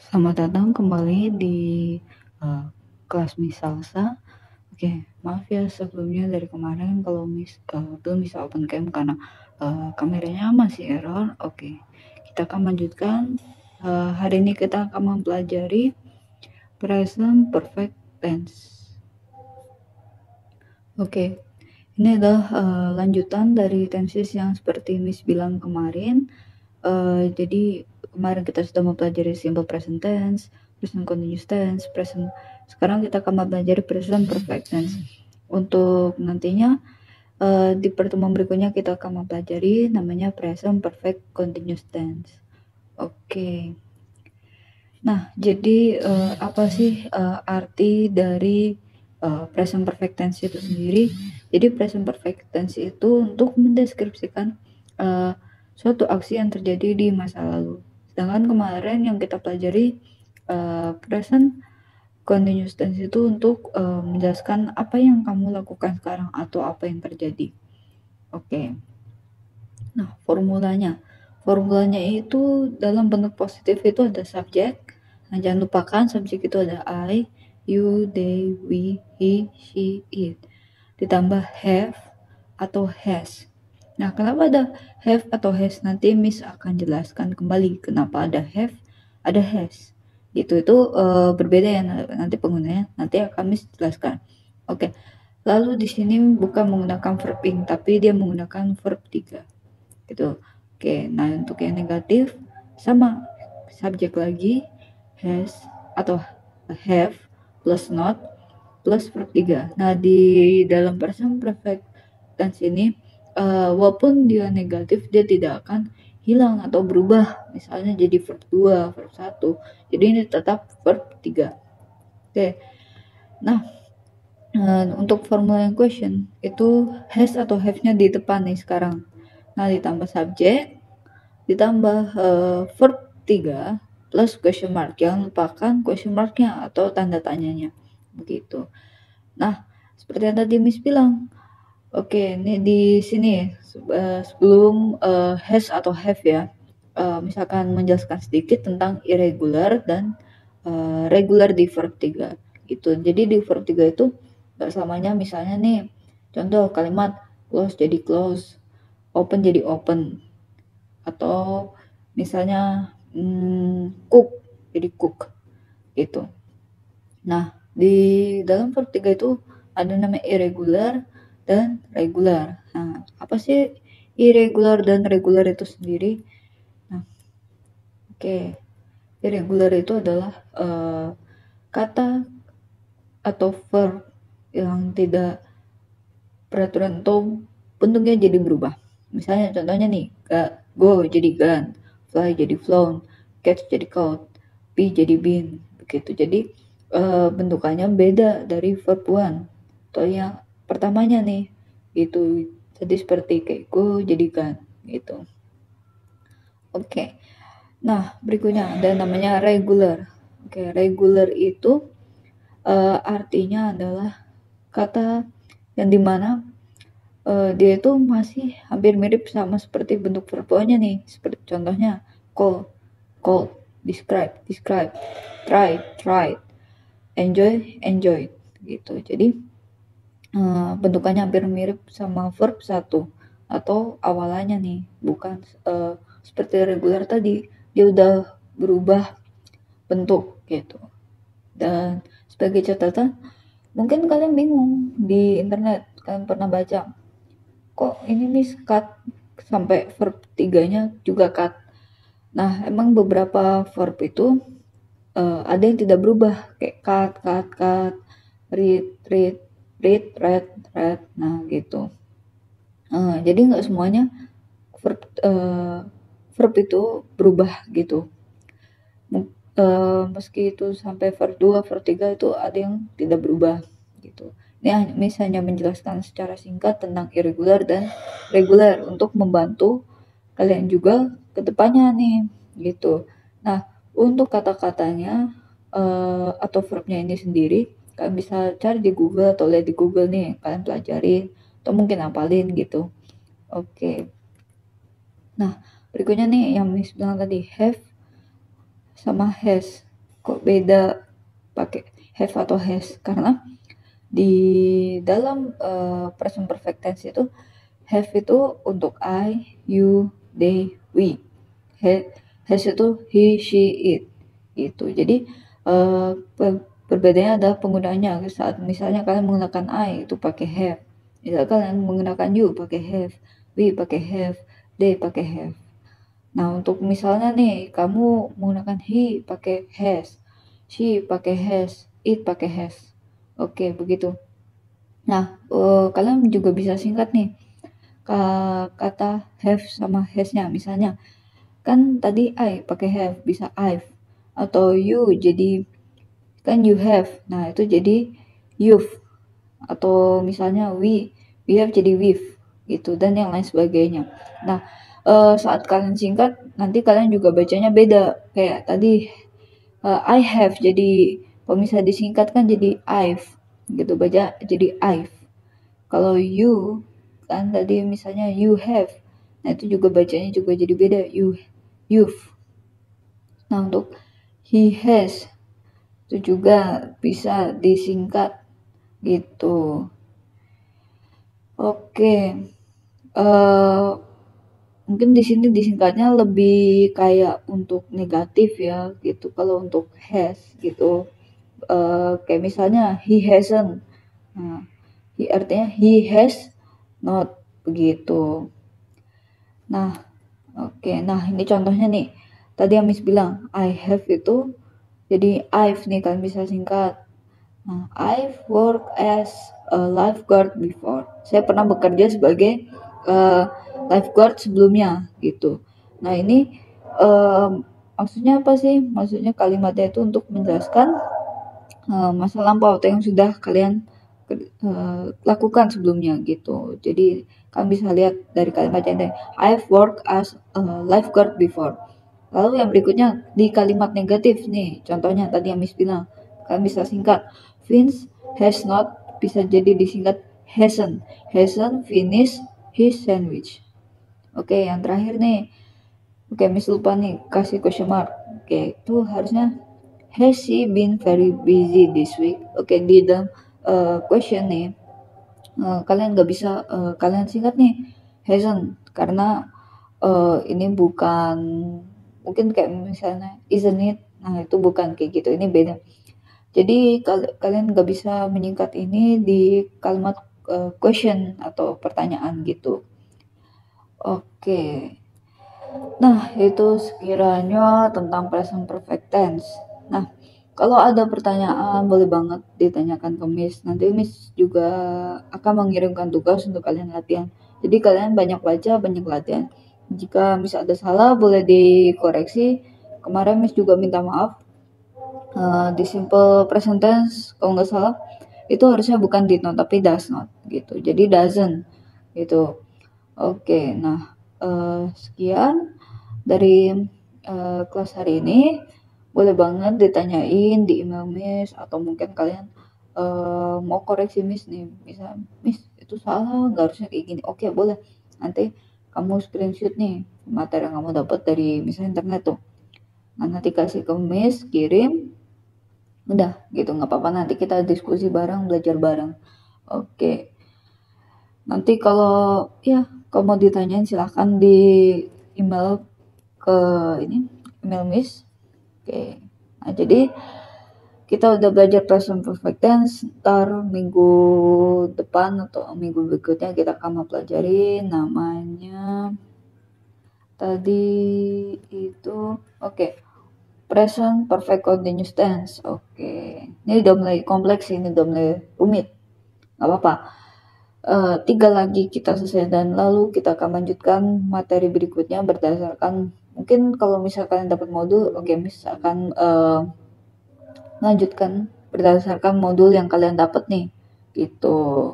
Selamat datang kembali di kelas Miss Salsa. Oke, maaf ya sebelumnya dari kemarin kalau belum bisa open cam karena kameranya masih error. Oke, kita akan lanjutkan. Hari ini kita akan mempelajari present perfect tense. Oke, ini adalah lanjutan dari tenses yang seperti Miss bilang kemarin. Jadi kemarin kita sudah mempelajari simple present tense, present continuous tense, present. Sekarang kita akan mempelajari present perfect tense. Untuk nantinya di pertemuan berikutnya kita akan mempelajari namanya present perfect continuous tense. Oke. Nah, jadi apa sih arti dari present perfect tense itu sendiri? Jadi present perfect tense itu untuk mendeskripsikan suatu aksi yang terjadi di masa lalu. Sedangkan kemarin yang kita pelajari present continuous tense itu untuk menjelaskan apa yang kamu lakukan sekarang atau apa yang terjadi. Oke. Nah, formulanya itu dalam bentuk positif itu ada subjek. Nah, jangan lupakan subjek itu ada I, you, they, we, he, she, it. Ditambah have atau has. Nah, kenapa ada have atau has? Nanti Miss akan jelaskan kembali kenapa ada have, ada has. Itu berbeda ya nanti penggunanya. Nanti akan Miss jelaskan. Oke. Lalu di sini bukan menggunakan verb ing, tapi dia menggunakan verb 3. Gitu. Oke, nah untuk yang negatif sama subjek lagi has atau have plus not plus verb 3. Nah, di dalam present perfect tense ini walaupun dia negatif dia tidak akan hilang atau berubah. Misalnya jadi verb 2, verb 1. Jadi ini tetap verb 3. Oke. Nah, untuk formula yang question itu has atau have-nya di depan nih sekarang. Nah, ditambah subjek, ditambah verb 3 plus question mark. Jangan lupakan question marknya atau tanda tanyanya. Begitu. Nah, seperti yang tadi Miss bilang. Oke, ini di sini sebelum has atau have ya. Misalkan menjelaskan sedikit tentang irregular dan regular di verb 3. Gitu. Jadi di verb 3 itu gak selamanya misalnya nih, contoh kalimat close jadi close, open jadi open, atau misalnya cook jadi cook gitu. Nah, di dalam verb 3 itu ada namanya irregular dan regular. Nah, apa sih irregular dan regular itu sendiri? Nah, oke. Irregular itu adalah kata atau verb yang tidak peraturan atau bentuknya jadi berubah. Misalnya contohnya nih, go jadi gone, fly jadi flown, catch jadi caught, be jadi been, begitu. Jadi bentukannya beda dari verb one. Atau yang pertamanya nih, itu jadi seperti kayak go jadi gone, gitu. Oke. Nah, berikutnya ada namanya regular. Oke, regular itu artinya adalah kata yang dimana dia itu masih hampir mirip sama seperti bentuk verbalnya nih, seperti contohnya call, describe, try, enjoy gitu. Jadi bentukannya hampir mirip sama verb 1 atau awalannya nih, bukan seperti regular tadi dia udah berubah bentuk gitu. Dan sebagai catatan, mungkin kalian bingung di internet, kalian pernah baca kok ini Miss cut sampai verb 3-nya juga cut. Nah, emang beberapa verb itu ada yang tidak berubah kayak cut, read, read. Nah, gitu. Jadi nggak semuanya verb itu berubah gitu. Meski itu sampai verb 2, verb 3 itu ada yang tidak berubah gitu. Ini misalnya menjelaskan secara singkat tentang irregular dan regular untuk membantu kalian juga ke depannya nih gitu. Nah, untuk kata-katanya atau verbnya ini sendiri kalian bisa cari di Google atau lihat di Google nih, kalian pelajarin atau mungkin hafalin gitu. Oke. Nah, berikutnya nih yang Miss bilang tadi have sama has. kok beda pakai have atau has, karena di dalam present perfect tense itu have itu untuk I, you, they, we. Has itu he, she, it. Gitu. Jadi perbedaannya adalah penggunaannya. Saat misalnya kalian menggunakan I itu pakai have. Misalnya kalian menggunakan you pakai have, we pakai have, they pakai have. Nah, untuk misalnya nih kamu menggunakan he pakai has, she pakai has, it pakai has. Oke, begitu. Nah, kalian juga bisa singkat nih kata have sama has-nya. Misalnya kan tadi I pakai have, bisa I've, atau you jadi kan you have, nah itu jadi you've, atau misalnya we have jadi we've gitu, dan yang lain sebagainya. Nah, saat kalian singkat nanti kalian juga bacanya beda, kayak tadi I have, jadi kalau misalnya disingkat kan jadi I've gitu, baca jadi I've. Kalau you kan tadi misalnya you have, nah itu juga bacanya juga jadi beda, you've. Nah, untuk he has itu juga bisa disingkat gitu. Oke, mungkin di sini disingkatnya lebih kayak untuk negatif ya gitu. Kalau untuk has gitu, kayak misalnya he hasn't, nah, artinya he has not begitu. Nah, oke, nah ini contohnya nih. Tadi yang Miss bilang I have itu jadi I've nih, kalian bisa singkat. Nah, I've worked as a lifeguard before. Saya pernah bekerja sebagai lifeguard sebelumnya gitu. Nah, ini maksudnya apa sih? Maksudnya kalimatnya itu untuk menjelaskan masa lampau atau yang sudah kalian lakukan sebelumnya gitu. Jadi kalian bisa lihat dari kalimatnya ini, I've worked as a lifeguard before. Lalu yang berikutnya di kalimat negatif nih, contohnya tadi yang Miss bilang, kalian bisa singkat. Vince has not bisa jadi disingkat hasn't finished his sandwich. Oke, yang terakhir nih. Oke, Miss lupa nih kasih question mark. Oke, itu harusnya has she been very busy this week? Oke, di dalam question nih, kalian nggak bisa kalian singkat nih hasn't, karena ini bukan, mungkin kayak misalnya isn't it, nah itu bukan kayak gitu, ini beda. Jadi kalian nggak bisa menyingkat ini di kalimat question atau pertanyaan gitu. Oke, nah itu sekiranya tentang present perfect tense. Nah, kalau ada pertanyaan boleh banget ditanyakan ke Miss. Nanti Miss juga akan mengirimkan tugas untuk kalian latihan. Jadi kalian banyak baca, banyak latihan. Jika Miss ada salah boleh dikoreksi. Kemarin Miss juga minta maaf. Di simple present tense kalau nggak salah itu harusnya bukan did not tapi does not gitu. Jadi doesn't gitu. Oke, nah sekian dari kelas hari ini. Boleh banget ditanyain di email Miss, atau mungkin kalian mau koreksi Miss nih, bisa Miss itu salah, nggak harusnya kayak gini. Oke, boleh, nanti kamu screenshot nih materi yang kamu dapat dari misalnya internet tuh, nah nanti kasih ke Miss, kirim, udah gitu, nggak apa-apa, nanti kita diskusi bareng, belajar bareng. Oke, nanti kalau mau ditanyain silahkan di email ke ini email Miss. Oke, nah jadi kita udah belajar present perfect tense. Ntar minggu depan atau minggu berikutnya kita akan mempelajari namanya tadi itu present perfect continuous tense. Ini udah mulai kompleks, ini udah mulai rumit, nggak apa-apa. 3 lagi kita selesai dan lalu kita akan lanjutkan materi berikutnya berdasarkan, mungkin kalau misalkan dapat modul, Miss akan lanjutkan berdasarkan modul yang kalian dapat nih gitu.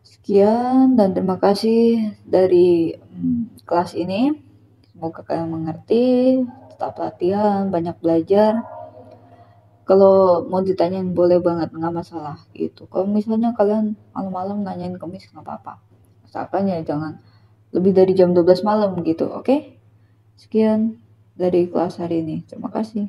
Sekian dan terima kasih dari kelas ini, semoga kalian mengerti, tetap latihan, banyak belajar. Kalau mau ditanyain boleh banget, nggak masalah gitu. Kalau misalnya kalian malam-malam nanyain ke Miss nggak apa-apa, asalkan ya jangan lebih dari jam 12 malam gitu. Oke, sekian dari kelas hari ini, terima kasih.